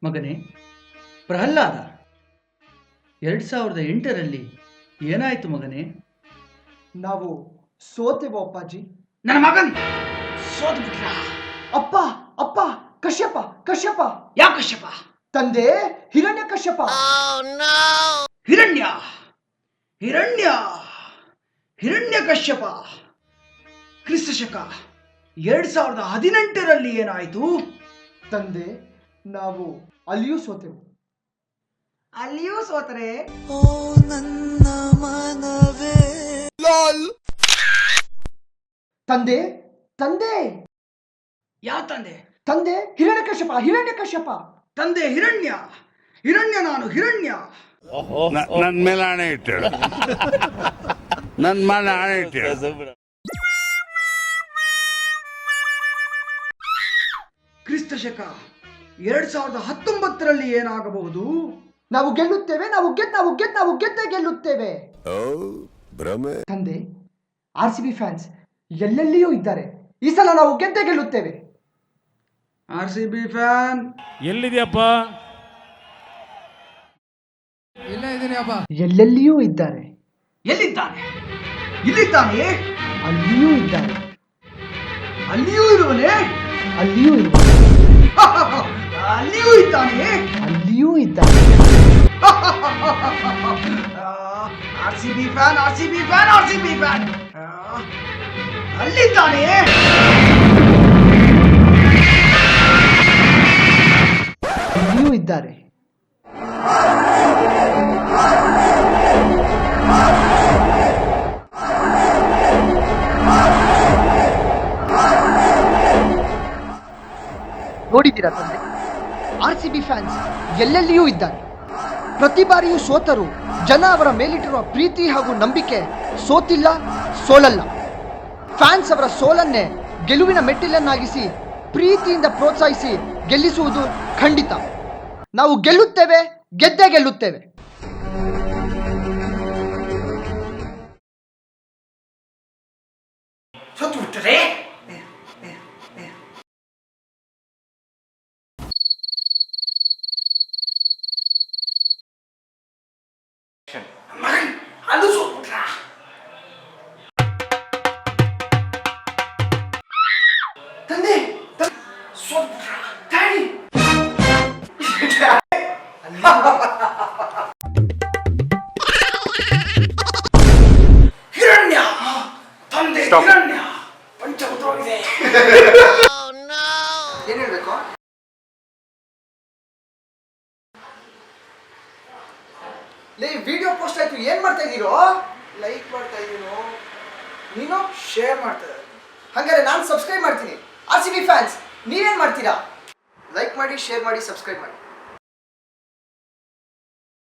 ಮಗನೇ ಪ್ರಹ್ಲಾದ, 2008ರಲ್ಲಿ ಏನಾಯಿತು ಮಗನೇ? ನಾವು ಸೋತೆವು ಅಪ್ಪಾಜಿ. ನನ್ನ ಮಗನ್ ಸೋತು ಬಿಟ್ಟ. ಅಪ್ಪ ಅಪ್ಪ ಕಶ್ಯಪ ಕಶ್ಯಪ. ಯಾವ ಕಶ್ಯಪ? ತಂದೆ ಹಿರಣ್ಯ ಕಶ್ಯಪ. ಹಿರಣ್ಯ ಹಿರಣ್ಯ ಹಿರಣ್ಯ ಕಶ್ಯಪ. ಕ್ರಿಸ್ತಶಕ 2018ರಲ್ಲಿ ಏನಾಯಿತು? ತಂದೆ ನಾವು ಅಲ್ಲಿಯೂ ಸೋತೆವು. ಅಲ್ಲಿಯೂ ಸೋತರೆ ನನ್ನ ಮನವೇ ತಂದೆ ತಂದೆ ಯಾವ ತಂದೆ? ತಂದೆ ಹಿರಣ್ಯ ಕಶ್ಯಪ ಹಿರಣ್ಯ ಕಶ್ಯಪ. ತಂದೆ ಹಿರಣ್ಯ ಹಿರಣ್ಯ ನಾನು ಹಿರಣ್ಯ. ನನ್ನ ಮೇಲೆ ಆಣೆ ಇಟ್ಟೇಳು, ನನ್ನ ಮೇಲೆ ಆಣೆ ಇಟ್ಟೇಳು. ಕ್ರಿಸ್ತಶಕ 2019ರಲ್ಲಿ ಏನಾಗಬಹುದು? ನಾವು ಗೆಲ್ಲುತ್ತೇವೆ, ನಾವು ಗೆದ್ದೇ ಗೆಲ್ಲುತ್ತೇವೆ. ತಂದೆ RCB ಫ್ಯಾನ್ಸ್ ಎಲ್ಲೆಲ್ಲಿಯೂ ಇದ್ದಾರೆ. ಈ ಸಲ ನಾವು ಗೆದ್ದೇ ಗೆಲ್ಲುತ್ತೇವೆ. RCB fan ಎಲ್ಲಿದೆಯಪ್ಪ? ಇಲ್ಲ ಇದೀನಿ ಅಪ್ಪ. ಎಲ್ಲೆಲ್ಲಿಯೂ ಇದ್ದಾರೆ. ಎಲ್ಲಿದ್ದಾನೆ? ಇಲ್ಲಿದ್ದಾನೆ? ಅಲ್ಲಿಯೂ ಇದ್ದಾರೆ. ಅಲ್ಲಿಯೂ ಇರುವನೇ? ಅಲ್ಲಿಯೂ ಇರುವನೆ. ಅಲ್ಲಿಯೂ ಇದ್ದಾನೆ? ಅಲ್ಲಿಯೂ ಇದ್ದಾರೆ. RCB fan RCB fan RCB fan ಅಲ್ಲಿದ್ದಾನೆ? ಅಲ್ಲಿಯೂ ಇದ್ದಾರೆ. ನೋಡಿದ್ದೀರಾ ತಂದೆ, RCB ಫ್ಯಾನ್ಸ್ ಎಲ್ಲೆಲ್ಲಿಯೂ ಇದ್ದಾರೆ. ಪ್ರತಿ ಬಾರಿಯೂ ಸೋತರು ಜನ ಅವರ ಮೇಲಿಟ್ಟಿರುವ ಪ್ರೀತಿ ಹಾಗೂ ನಂಬಿಕೆ ಸೋತಿಲ್ಲ, ಸೋಲಲ್ಲ. ಫ್ಯಾನ್ಸ್ ಅವರ ಸೋಲನ್ನೇ ಗೆಲುವಿನ ಮೆಟ್ಟಿಲನ್ನಾಗಿಸಿ ಪ್ರೀತಿಯಿಂದ ಪ್ರೋತ್ಸಾಹಿಸಿ ಗೆಲ್ಲಿಸುವುದು ಖಂಡಿತ. ನಾವು ಗೆಲ್ಲುತ್ತೇವೆ, ಗೆದ್ದೇ ಗೆಲ್ಲುತ್ತೇವೆ. ಸತ್ತು ಬಿಟ್ಟರೆ ಅದು ಸೋತ್ಬಿಟ್ರ. ತಂದೆ ಸೋತ್ಬಿಟ್ರ ಡ್ಯಾಡಿ. ಹಿರಣ್ಯ ತಂದೆ ಹಿರಣ್ಯ ಪಂಚಭೂತವಾಗಿದೆ. ಏನ್ ಹೇಳ್ಬೇಕು? ವಿಡಿಯೋ ಪೋಸ್ಟ್ ಆಯ್ತು, ಏನ್ ಮಾಡ್ತಾ ಇದ್ದೀರೋ? ಲೈಕ್ ಮಾಡ್ತಾ ಇದ್ದೀನೋ ನೀನು? ಶೇರ್ ಮಾಡ್ತಾ ಇದ್ದೀನಿ. ಹಾಗಾದ್ರೆ ನಾನು ಸಬ್ಸ್ಕ್ರೈಬ್ ಮಾಡ್ತೀನಿ. RCB ಫ್ಯಾನ್ಸ್ ನೀವೇನ್ ಮಾಡ್ತೀರಾ? ಲೈಕ್ ಮಾಡಿ, ಶೇರ್ ಮಾಡಿ, ಸಬ್ಸ್ಕ್ರೈಬ್ ಮಾಡಿ.